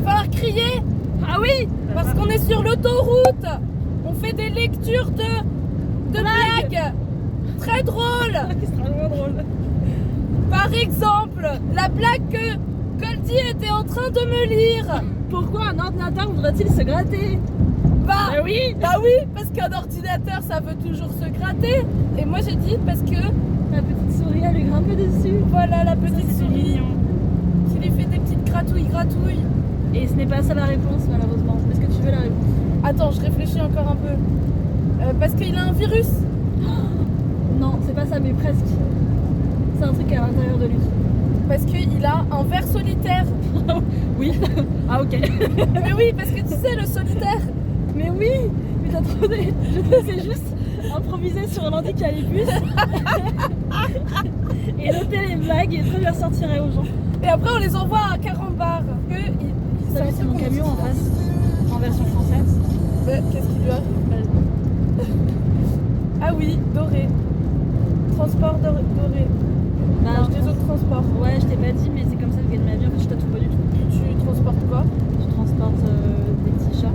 va falloir crier. Ah oui. Parce qu'on est sur l'autoroute. On fait des lectures de blagues. Très drôles. Extrêmement drôle. Par exemple, la blague que Goldie était en train de me lire. Pourquoi un ordinateur voudrait-il se gratter? Bah oui. Parce qu'un ordinateur ça veut toujours se gratter. Et moi j'ai dit parce que La petite souris elle lui grimpe dessus. voilà la petite Ça, c'est souris mignon. qui lui fait des petites gratouilles. Et ce n'est pas ça la réponse malheureusement. Est-ce que tu veux la réponse? Attends, je réfléchis encore un peu. Parce qu'il a un virus. Non, c'est pas ça mais presque. C'est un truc à l'intérieur de lui. Parce qu'il a un ver solitaire. Oui. Ah ok. Mais oui, parce que tu sais, le solitaire. Mais oui. Mais t'as trop des... Je te sais juste improviser sur l'handicalibus et noter les blagues et très bien sortirait aux gens. Et après, on les envoie à Carambar. Ça c'est mon camion en face, en version française. Qu'est-ce qu'il doit Ah oui, doré. Transport doré. Bah, Des autres transports. Ouais, je t'ai pas dit, mais c'est comme ça que je gagne ma vie. En fait, je tatoue pas du tout. Tu transportes quoi? Je transporte des petits chats.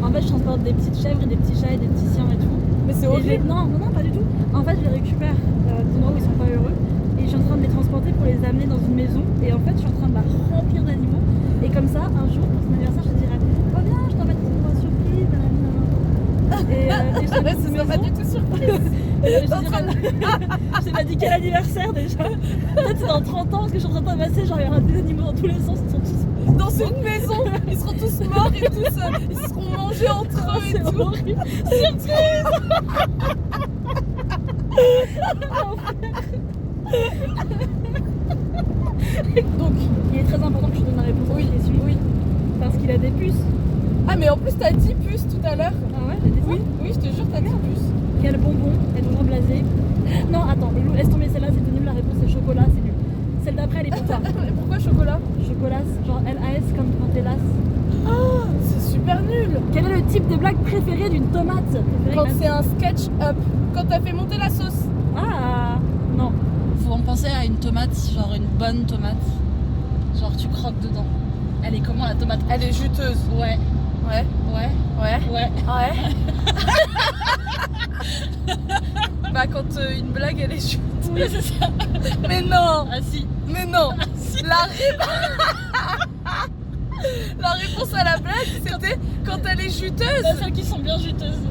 En fait, je transporte des petites chèvres et des petits chats et des petits chiens et tout. Mais c'est Et horrible. non, pas du tout. En fait, je les récupère d'endroits où ils sont pas heureux. Et je suis en train de les transporter pour les amener dans une maison. Et en fait, je suis en train de la remplir d'animaux. Et comme ça, un jour, pour son anniversaire, je te dirais oh viens, je t'emmène une grosse surprise. Et je te mets C'est pas du tout surprise. Je t'ai pas dit quel anniversaire déjà. Peut-être c'est dans 30 ans parce que je suis en train de ramasser, genre il y aura des animaux dans tous les sens, ils sont tous Dans une maison, ils seront tous morts et tous, ils seront mangés entre eux et c'est tout. horrible. Donc il est très important que je te donne la réponse à cette question. Oui. Parce qu'il a des puces. Ah mais en plus t'as 10 puces tout à l'heure. Ah ouais, j'ai dit ça. Oui, je te jure t'as 10 puces. Quel bonbon, elle est toujours blasée. Non attends, Loulou, laisse tomber celle-là, c'était nul, la réponse c'est chocolat, c'est nul. Celle d'après elle est pour toi. Mais pourquoi chocolat? Chocolat, genre LAS comme quand t'es lasse. Oh, c'est super nul. Quel est le type de blague préféré d'une tomate? Quand c'est un sketch up, quand t'as fait monter la sauce. Ah non. Faut en penser à une tomate, genre une bonne tomate. Genre tu croques dedans. Elle est comment la tomate? Elle est juteuse. Ouais, Ouais. ouais, Ouais. ouais. Ouais. Bah quand une blague elle est juteuse. Oui, c'est ça. Mais non. Ah si. Mais non. La réponse à la blague c'était quand elle est juteuse. Bah, celles qui sont bien juteuses.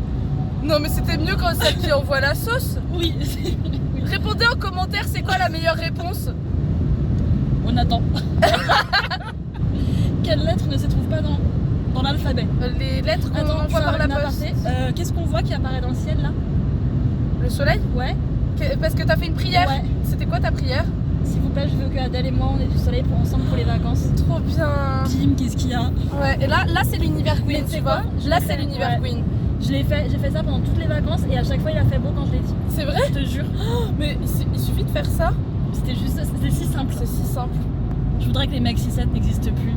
Non mais c'était mieux quand celle qui envoie la sauce. Oui, oui. Répondez en commentaire c'est quoi la meilleure réponse. On attend. Quelle lettre ne se trouve pas dans l'alphabet? Les lettres qu'on Attends, envoie par la poste. aparté. Qu'est-ce qu'on voit qui apparaît dans le ciel là? Le soleil. Ouais. Parce que t'as fait une prière. Ouais. C'était quoi ta prière? S'il vous plaît, je veux que Adèle et moi on ait du soleil pour ensemble pour les vacances. Trop bien. Bim, qu'est-ce qu'il y a? Ouais, et là c'est l'univers Mais Queen, tu sais tu quoi vois. Là c'est l'univers Ouais. Queen. J'ai fait ça pendant toutes les vacances et à chaque fois il a fait beau quand je l'ai dit. C'est vrai? Je te jure. Mais il suffit de faire ça. C'était si simple. C'est si simple. Je voudrais que les Maxi 7 n'existent plus.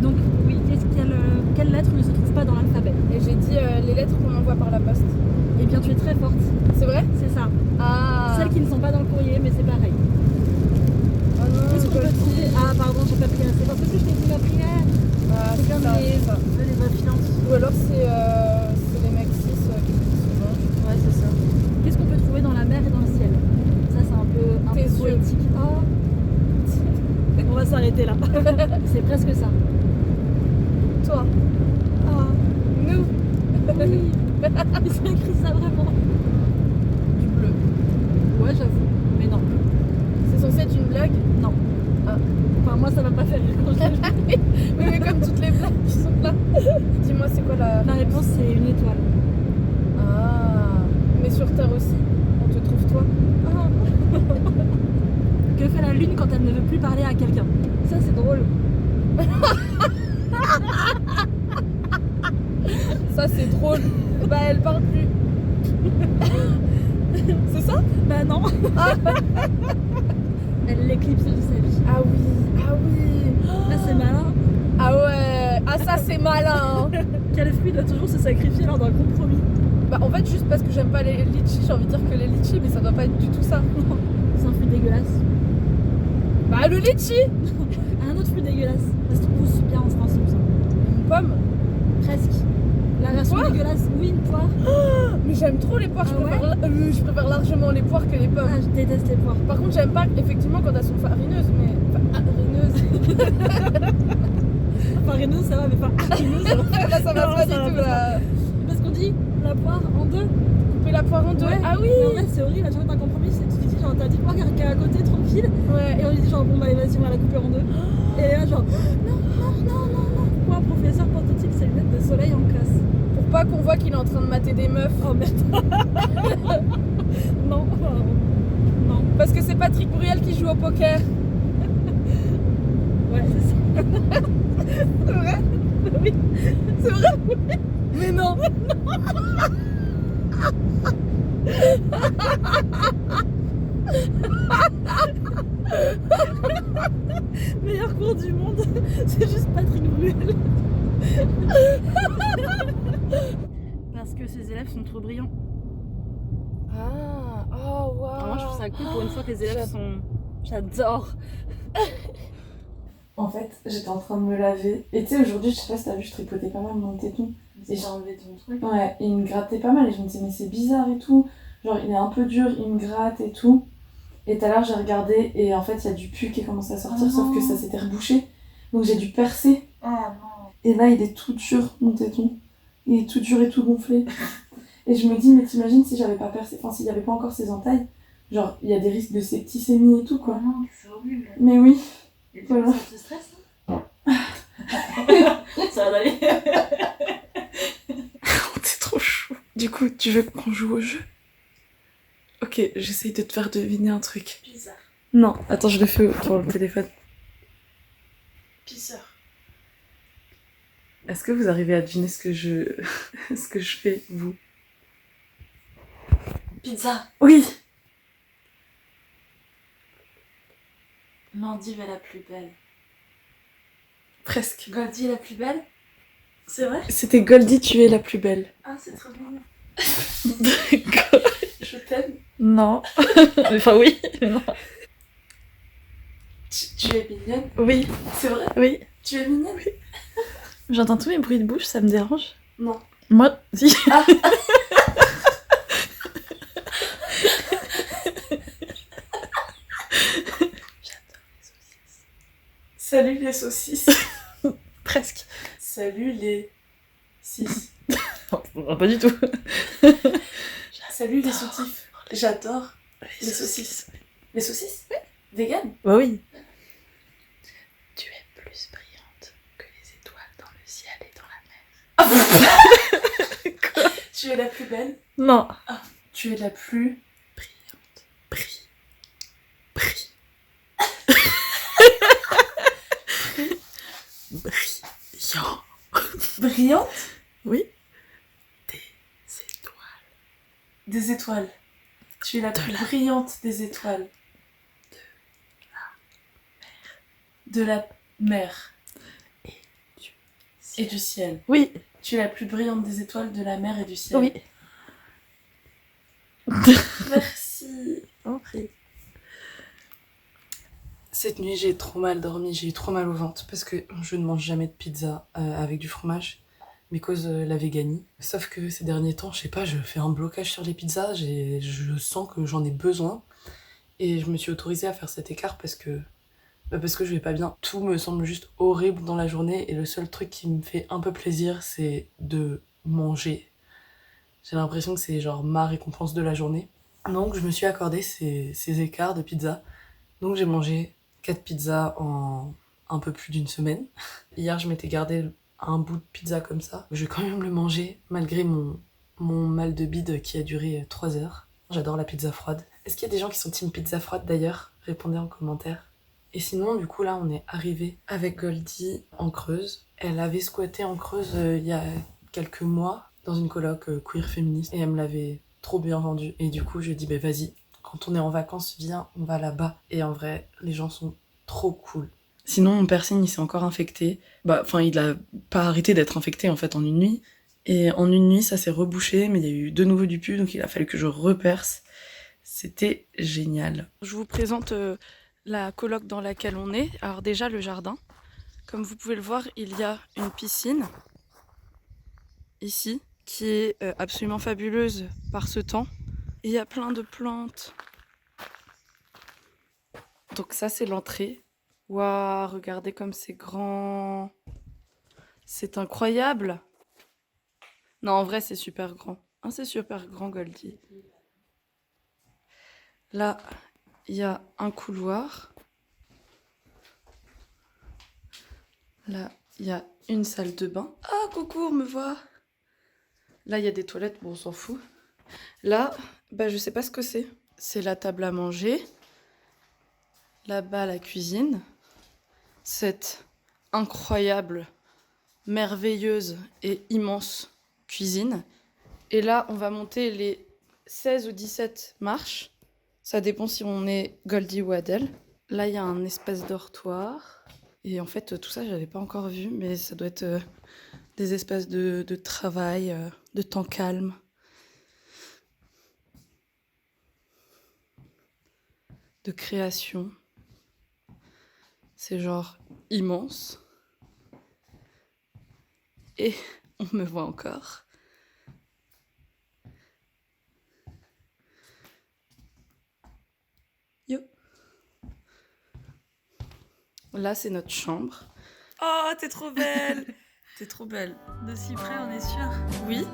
Donc oui, quelle lettre ne se trouve pas dans l'alphabet? Et j'ai dit les lettres qu'on envoie par la poste. Eh bien tu es très forte, C'est vrai? c'est ça. Ah. Celles qui ne sont pas dans le courrier mais c'est pareil. Oh non, Qu'est-ce qu'on peut Goldie. trouver? Ah pardon, j'ai pas pris assez. Parce que je t'ai dit ma prière. Ah, C'est comme ça. les vraies finances. Ou alors c'est les Maxis qui souvent. Ouais, c'est ça. Qu'est-ce qu'on peut trouver dans la mer et dans le ciel? Ça c'est un peu Tes yeux. poétique. Oh. On va s'arrêter là. C'est presque ça. Toi. Ah. Nous. Oui. Ils ont écrit ça vraiment. Du bleu. Ouais, j'avoue. Mais non. C'est censé être une blague? Non. Ah. Enfin, moi, ça m'a pas fait rire quand je l'ai vu. Oui, mais comme toutes les blagues qui sont là. Dis-moi, c'est quoi la... La réponse, c'est une étoile. Ah. Mais sur Terre aussi. On te trouve toi. Que fait la lune quand elle ne veut plus parler à quelqu'un? Ça, c'est drôle. Ça, c'est drôle. Bah, elle parle plus. C'est ça? Bah non. Elle l'éclipse de sa vie. Ah oui. Ah oui. Là, c'est malin. Ah ouais. Ah ça, c'est malin. Hein. Quel fruit doit toujours se sacrifier lors d'un compromis? Bah, en fait, juste parce que j'aime pas les litchis, j'ai envie de dire que les litchis, mais ça doit pas être du tout ça. C'est un fruit dégueulasse. Bah le litchi. Un autre fruit dégueulasse. Parce qu'il pousse bien en France, il me semble. Une pomme. Presque. La version poire dégueulasse, oui, une poire. Mais j'aime trop les poires, Ah je préfère largement les poires que les pommes. Ah, je déteste les poires. Par contre, j'aime pas effectivement quand elles sont farineuses, mais. Enfin, harineuses. Farineuse, ça va, mais pas harineuse. Là, ça va Non, pas ça du va tout pas. là. Parce qu'on dit la poire en deux. Couper la poire en deux. Ouais. Ah oui. Mais en vrai, c'est horrible, à chaque fois t'as un compromis, c'est tu te dis genre t'as dit poire qui est à côté, tranquille. Ouais. Et on lui dit genre bon bah vas-y, on va la couper en deux. Et là, genre non. Pourquoi un professeur porte-t-il ses lunettes de soleil en classe? Pour pas qu'on voit qu'il est en train de mater des meufs. Oh merde. Non. Non. Parce que c'est Patrick Bruel qui joue au poker. Ouais, c'est ça. C'est vrai? Oui. C'est vrai? Mais non. Meilleur cours du monde, c'est juste Patrick Bruel. Parce que ces élèves sont trop brillants. Ah, oh waouh. Moi je trouve ça cool pour une fois que les élèves sont. J'adore. En fait, j'étais en train de me laver. Et tu sais, aujourd'hui, je sais pas si t'as vu, je tripotais pas mal mon téton. Et j'ai enlevé ton truc. Ouais, et il me grattait pas mal. Et je me disais, mais c'est bizarre et tout. Genre, il est un peu dur, il me gratte et tout. Et tout à l'heure, j'ai regardé et en fait, il y a du pus qui est commencé à sortir, sauf que ça s'était rebouché. Donc, j'ai dû percer. Ah non. Et là, il est tout dur, mon téton. Il est tout dur et tout gonflé. Et je me dis, mais t'imagines si j'avais pas percé, enfin, s'il y avait pas encore ces entailles, genre, il y a des risques de septicémie et tout, quoi. Non, c'est horrible. Mais oui. Et Voilà. ça te stresse ça? Ça va aller. C'est trop chaud. Du coup, tu veux qu'on joue au jeu? Ok, j'essaye de te faire deviner un truc. Bizarre. Non, attends, je le fais pour le téléphone. Pisseur. Est-ce que vous arrivez à deviner ce que je fais, vous? Pizza. Oui. Mandive est la plus belle. Presque. Goldie est la plus belle? C'est vrai? C'était Goldie, tu es la plus belle. Ah, c'est trop mignon. D'accord. Je t'aime. Non. Enfin oui, mais non. Tu es mignonne? Oui, C'est vrai? oui. Tu es mignonne? Oui. J'entends tous mes bruits de bouche, ça me dérange? Non. Moi, si. Ah. Salut les saucisses. Presque. Salut les 6. Non, pas du tout. Salut les soutifs. J'adore les saucisses. Les saucisses? Oui. Vegan? Bah oui. Tu es plus brillante que les étoiles dans le ciel et dans la mer. Quoi? Tu es la plus belle? Non. Tu es la plus Brillante. Brillant. brillante? Oui. Des étoiles. Des étoiles. Tu es la plus brillante des étoiles. De la mer. Et du ciel. Oui. Tu es la plus brillante des étoiles de la mer et du ciel. Oui. Merci. Okay. Cette nuit, j'ai trop mal dormi, j'ai eu trop mal au ventre parce que je ne mange jamais de pizza avec du fromage, mais cause la véganie. Sauf que ces derniers temps, je sais pas, je fais un blocage sur les pizzas, je sens que j'en ai besoin et je me suis autorisée à faire cet écart parce que je vais pas bien. Tout me semble juste horrible dans la journée et le seul truc qui me fait un peu plaisir, c'est de manger. J'ai l'impression que c'est genre ma récompense de la journée. Donc je me suis accordé ces écarts de pizza. Donc j'ai mangé 4 pizzas en un peu plus d'une semaine. Hier, je m'étais gardé un bout de pizza comme ça. Je vais quand même le manger, malgré mon mal de bide qui a duré 3 heures. J'adore la pizza froide. Est-ce qu'il y a des gens qui sont team pizza froide d'ailleurs? Répondez en commentaire. Et sinon, du coup, là, on est arrivé avec Goldie en Creuse. Elle avait squatté en Creuse il y a quelques mois, dans une coloc queer féministe. Et elle me l'avait trop bien vendue. Et du coup, je lui ai dit, bah vas-y, quand on est en vacances, viens, on va là-bas. Et en vrai, les gens sont trop cool. Sinon, mon piercing, il s'est encore infecté. Il a pas arrêté d'être infecté, en fait, en une nuit. Et en une nuit, ça s'est rebouché, mais il y a eu de nouveau du pus, donc il a fallu que je reperce. C'était génial. Je vous présente la coloc dans laquelle on est. Alors déjà le jardin, comme vous pouvez le voir, il y a une piscine ici qui est absolument fabuleuse par ce temps. Et il y a plein de plantes. Donc ça c'est l'entrée. Waouh, regardez comme c'est grand. C'est incroyable. Non, en vrai c'est super grand. Hein, c'est super grand, Goldie. Là, il y a un couloir. Là, il y a une salle de bain. Ah, coucou, on me voit. Là, il y a des toilettes, bon, on s'en fout. Là, bah, je sais pas ce que c'est. C'est la table à manger. Là-bas, la cuisine. Cette incroyable, merveilleuse et immense cuisine. Et là, on va monter les 16 ou 17 marches. Ça dépend si on est Goldie ou Adèle. Là, il y a un espace dortoir. Et en fait, tout ça, je n'avais pas encore vu, mais ça doit être des espaces de travail, de temps calme. De création. C'est genre immense. Et on me voit encore. Yo. Là, c'est notre chambre. Oh, t'es trop belle. T'es trop belle. De si près, on est sûr. Oui.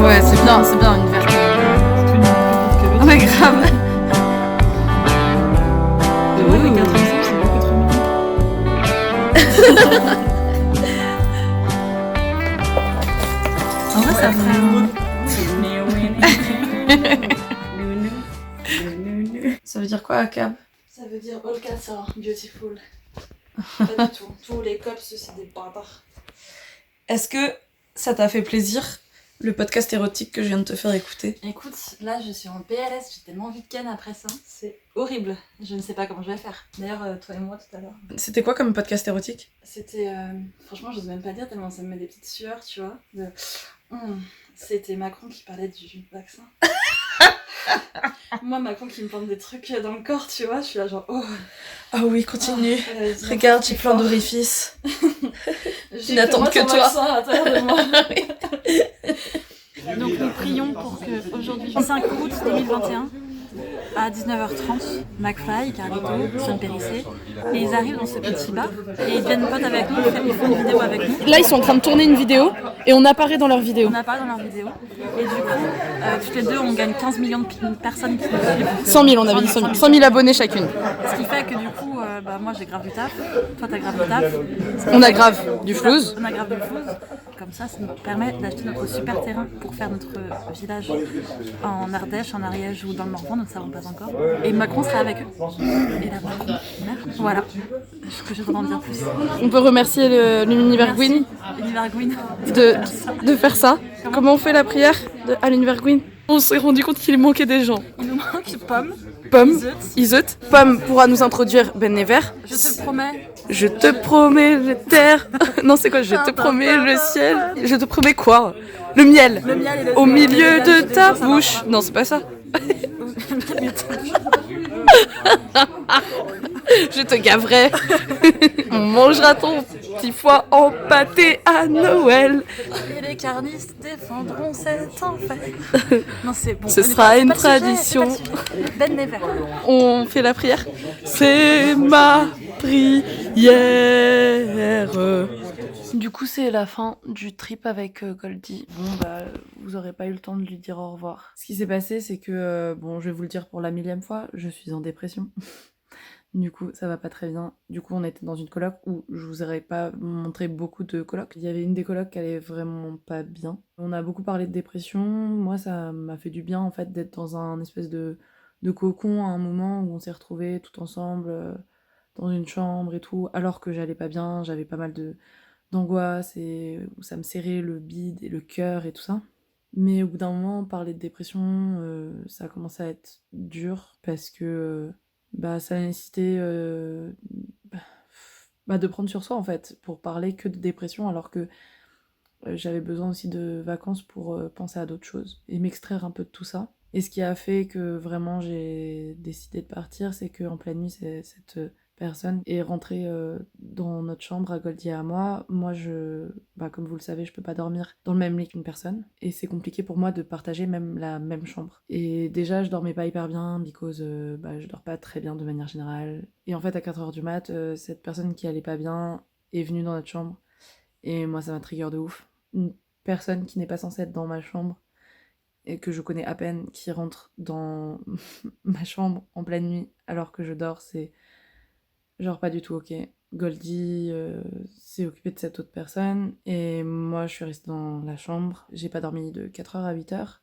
Ouais, c'est bien une verte. Ouais, grave. Ouais, les 4 ensemble, c'est beaucoup trop mignon. En vrai, ça fait. Ça veut dire quoi, Cab? Ça veut dire all cats are beautiful. Pas du tout. Tous les cops, c'est des bâtards. Est-ce que ça t'a fait plaisir, le podcast érotique que je viens de te faire écouter? Écoute, là je suis en PLS, j'ai tellement envie de ken après ça, c'est horrible. Je ne sais pas comment je vais faire. D'ailleurs, toi et moi tout à l'heure. C'était quoi comme podcast érotique? C'était. Franchement, j'ose même pas dire tellement ça me met des petites sueurs, tu vois. C'était Macron qui parlait du vaccin. Moi, Macron qui me plante des trucs dans le corps, tu vois, je suis là genre oh. Ah oui, continue. Regarde, j'ai plein d'orifices. J'ai n'attendent que toi. À l'intérieur de moi. Donc nous prions pour que aujourd'hui, 5 août 2021, à 19h30, McFly, Carlito, Son Périssé, et ils arrivent dans ce petit bar et ils deviennent potes avec nous, ils font une vidéo avec nous. Là, ils sont en train de tourner une vidéo et on apparaît dans leur vidéo. On apparaît dans leur vidéo et du coup, toutes les deux, on gagne 15 millions de personnes qui nous suivent. 100 000, on avait dit 100 000. 100 000 abonnés chacune. Ce qui fait que du coup, moi j'ai grave du taf, toi t'as grave du taf. On a grave du flouze. On a grave du flouze. Comme ça nous permet d'acheter notre super terrain pour faire notre village en Ardèche, en Ariège ou dans le Morvan, nous ne savons pas encore. Et Macron sera avec eux. Et là, Macron, merde. Voilà. Ce que je dois en dire plus. On peut remercier l'Univers Gwyn Univers Gwyn de faire ça. Comment on fait la prière à l'Univers Gwyn? On s'est rendu compte qu'il manquait des gens. Il nous manque Pomme, Pomme, Iseut. Pomme pourra nous introduire Ben Never. Je te promets. Je te promets la terre. Non, c'est quoi? Je te promets le ciel. Je te promets quoi? Le miel. Le miel et le Au milieu de ta ça va bouche. Non, c'est pas ça. Je te gaverai. On mangera ton petit foie en pâté à Noël. Et les carnistes défendront cet enfer. Non, c'est bon. Ce on est sera pas- c'est une pas le sujet, tradition. c'est pas le sujet. Ben Never. On fait la prière. C'est ma prière. Du coup, c'est la fin du trip avec Goldie. Bon, bah, vous aurez pas eu le temps de lui dire au revoir. Ce qui s'est passé, c'est que, bon, je vais vous le dire pour la 1000e fois, je suis en dépression. Du coup, ça va pas très bien. Du coup, on était dans une coloc où je vous aurais pas montré beaucoup de colocs. Il y avait une des colocs qui allait vraiment pas bien. On a beaucoup parlé de dépression. Moi, ça m'a fait du bien, en fait, d'être dans un espèce de cocon à un moment où on s'est retrouvés tout ensemble dans une chambre et tout, alors que j'allais pas bien, j'avais pas mal d'angoisse et où ça me serrait le bide et le cœur et tout ça. Mais au bout d'un moment, parler de dépression, ça a commencé à être dur parce que ça nécessitait de prendre sur soi en fait pour parler que de dépression alors que j'avais besoin aussi de vacances pour penser à d'autres choses et m'extraire un peu de tout ça. Et ce qui a fait que vraiment j'ai décidé de partir, c'est qu'en pleine nuit, cette personne est rentrée dans notre chambre à Goldie et à moi. Moi, comme vous le savez, je peux pas dormir dans le même lit qu'une personne. Et c'est compliqué pour moi de partager même la même chambre. Et déjà, je dormais pas hyper bien, because je dors pas très bien de manière générale. Et en fait, à 4h du mat, cette personne qui allait pas bien est venue dans notre chambre. Et moi, ça m'a trigger de ouf. Une personne qui n'est pas censée être dans ma chambre et que je connais à peine, qui rentre dans ma chambre en pleine nuit alors que je dors, c'est genre pas du tout ok. Goldie s'est occupée de cette autre personne et moi je suis restée dans la chambre. J'ai pas dormi de 4h à 8h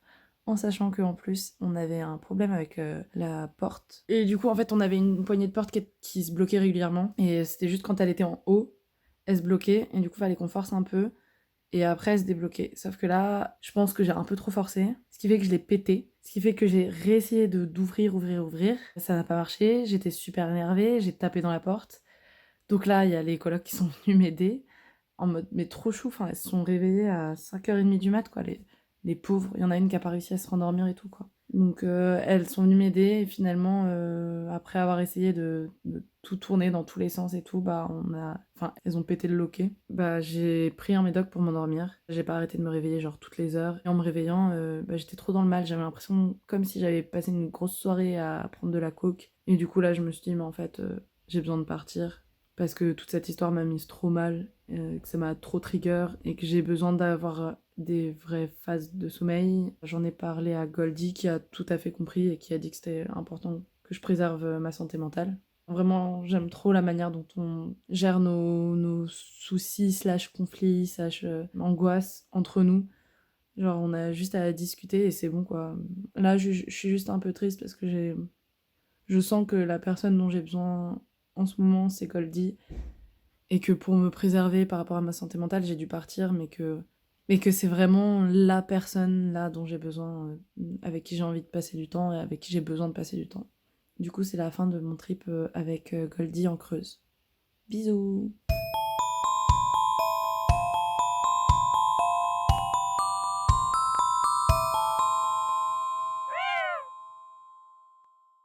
en sachant qu'en plus on avait un problème avec la porte. Et du coup en fait on avait une poignée de porte qui se bloquait régulièrement et c'était juste quand elle était en haut, elle se bloquait et du coup fallait qu'on force un peu. Et après, elle se débloquait. Sauf que là, je pense que j'ai un peu trop forcé. Ce qui fait que je l'ai pété. Ce qui fait que j'ai réessayé d'ouvrir. Ça n'a pas marché. J'étais super énervée. J'ai tapé dans la porte. Donc là, il y a les colocs qui sont venus m'aider. En mode, mais trop chou. Enfin, elles se sont réveillées à 5h30 du mat, quoi. Les pauvres. Il y en a une qui a pas réussi à se rendormir et tout, quoi. Donc elles sont venues m'aider. Et finalement, après avoir essayé de tout tourner dans tous les sens et tout, elles ont pété le loquet. J'ai pris un médoc pour m'endormir. J'ai pas arrêté de me réveiller genre toutes les heures. Et en me réveillant, j'étais trop dans le mal. J'avais l'impression comme si j'avais passé une grosse soirée à prendre de la coke. Et du coup là, je me suis dit, mais en fait, j'ai besoin de partir. Parce que toute cette histoire m'a mise trop mal, que ça m'a trop trigger et que j'ai besoin d'avoir des vraies phases de sommeil. J'en ai parlé à Goldie qui a tout à fait compris et qui a dit que c'était important que je préserve ma santé mentale. Vraiment, j'aime trop la manière dont on gère nos soucis / conflits / angoisses entre nous. Genre, on a juste à discuter et c'est bon, quoi. Là, je suis juste un peu triste parce que je sens que la personne dont j'ai besoin en ce moment, c'est Goldie. Et que pour me préserver par rapport à ma santé mentale, j'ai dû partir, mais que c'est vraiment la personne là dont j'ai besoin, avec qui j'ai envie de passer du temps et avec qui j'ai besoin de passer du temps. Du coup, c'est la fin de mon trip avec Goldie en Creuse. Bisous!